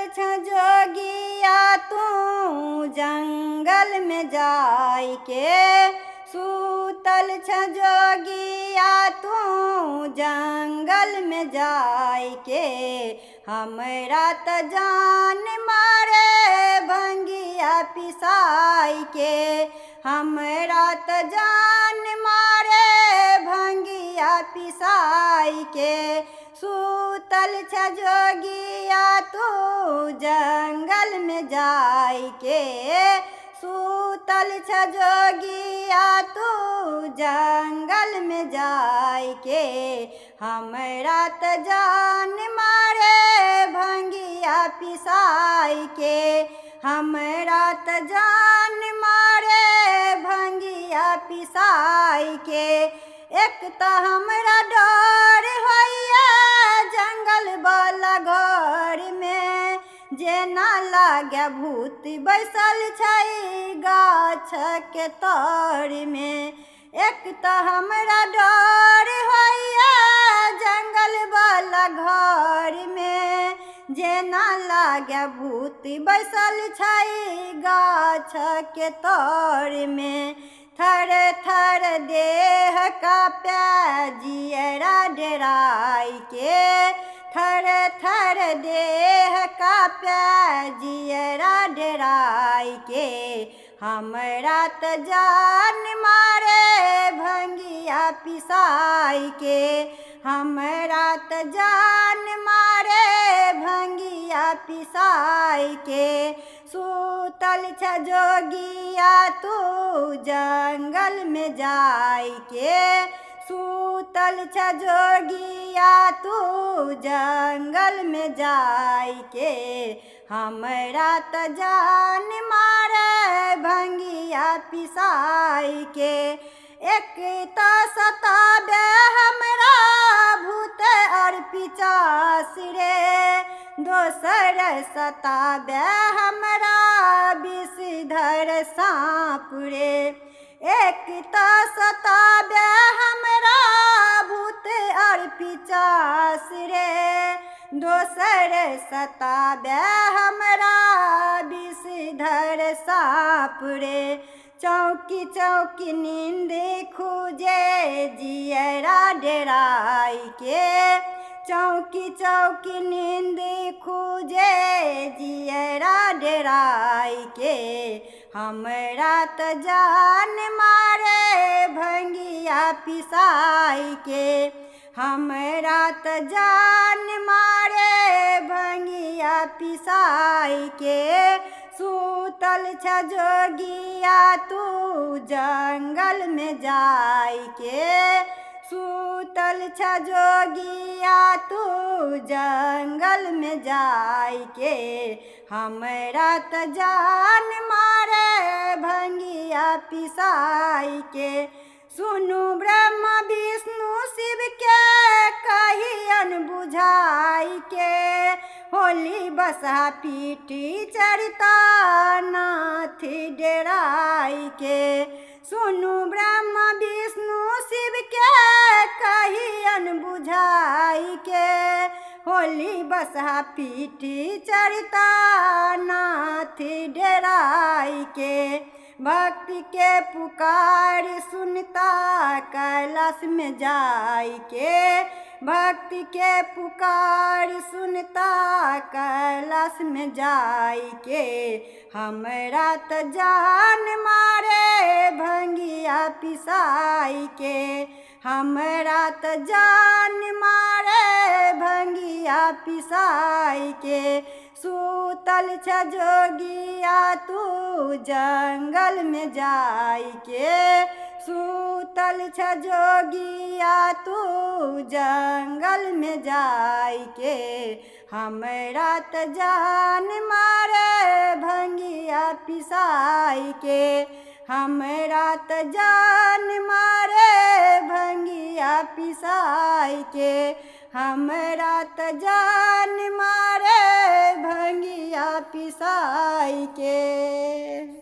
छ जोगिया तू जंगल में जाई के, सूतल छ जोगिया तू जंगल में जाई के। हमरा त जान मारे भंगिया पिसाई के, हमरा त जान मारे भंगिया पिसाई के। सूतल छ जोगिया तू जंगल में जाई के, सूतल छ जोगिया तू जंगल में जाई के। हमरा त जान मारे भंगिया पिसाई के, हमरा त जान मारे भंगिया पिसाई के। एक त हमरा डर होइया जंगल वाला घर में, जेना लागे भूत बैसल छै गाछ के तर में। एक त हमरा डर होइया जंगल वाला घर में, जेना लागे भूत बैसल छै गाछ के तर में। थर थर देह कांपे जियरा डेराई के, थर थर देह कांपे जियरा डेराई के। हमरा त जान मारे भंगिया पिसाई के, हमरा त जान मारे भंगिया पिसाई के। सूतल छ जोगिया तू जंगल में जाई के, सूतल छ जोगिया तू जंगल में जाई के। हमरा त जान मारे भंगिया पिसाई के। एक त सताबे हमरा भूत और पिचास रे, दोसर सताबे हमरा विषधर सांप रे। एक त सताबे हमरा भूत और पिचास रे, दोसर सताबे हमरा विषधर सांप रे। चौकी चौकी नींद खूजे जियरा डेराई के, चौकी चौकी नींद खूजे जियरा डेराई के। हमरा त जान मारे भंगिया पिसाई के, हमरा त जान मारे भंगिया पिसाई के। सूतल छ जोगिया तू जंगल में जाई के, सूतल छ जोगिया तू जंगल में जाई के। हमरा त जान मारे भंगिया पिसाई के। सुनु ब्रह्मा विष्णु शिव के कहियन बुझाई के, होली बसहा पीठी चढ़ता नाथ डेराई के। सुनु ब्रह्मा विष्णु शिव के कहियन बुझाई के, होली बसहा पीठी चढ़ता नाथ डेराई के। भक्ति के पुकार सुनता कैलाश में जाई के, भक्ति के पुकार सुनता कैलाश में जाई के। हमरा त जान मारे भंगिया पिसाई के, हमरा त जान मारे भंगिया पिसाई के। सूतल छ जोगिया तू जंगल में जाई के, सूतल छ जोगिया तू जंगल में जाई के। हमरा त जान मारे भंगिया पिसाई के, हमरा त जान मारे भंगिया पिसाई के। हमरा त जान मारे भंगिया पिसाई के।